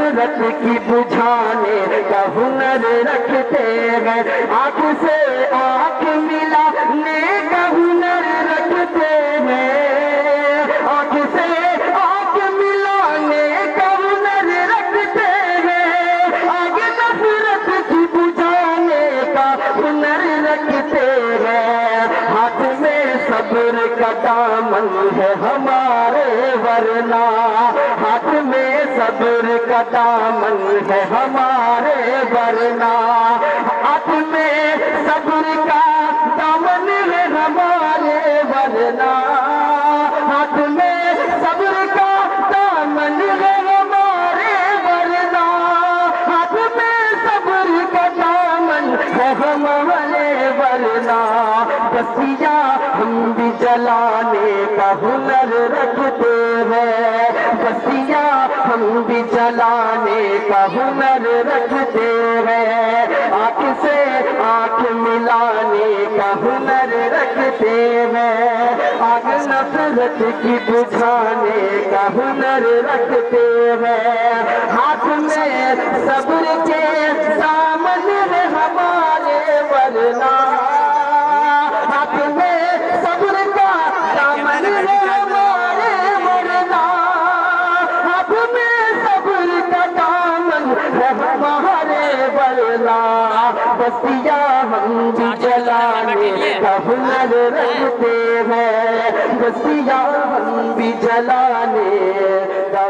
नफरत की बुझाने का हुनर रखते हैं, आँख से आँख मिलाने का हुनर रखते हैं, आँख से आँख मिलाने का हुनर रखते हैं, आगे नफरत की बुझाने का हुनर रखते हैं। हाथ में सब्र का दामन है हमारे वरना, हाथ में सब्र का दामन है हमारे वरना, हाथ में सब्र का दामन है हमारे वरना, हाथ में सब्र का दामन है हमारे वरना, हाथ में सब्र का दामन है हमारे वरना। बस्तियाँ हम भी जलाने का हुनर रखते हैं, बस्तियाँ हम भी जलाने का हुनर रखते हैं, आँख से आँख मिलाने का हुनर रखते हैं, आग नफरत की बुझाने का हुनर रखते हैं। हाथ में सब्र के दामन है हमारे वरना, हाथ में सब्र का दामन है हमारे वरना, हाथ में सब्र का दामन है हमारे वरना। बस्तियाँ हम भी जलाने का हुनर रखते हैं, बस्तियाँ हम भी जलाने का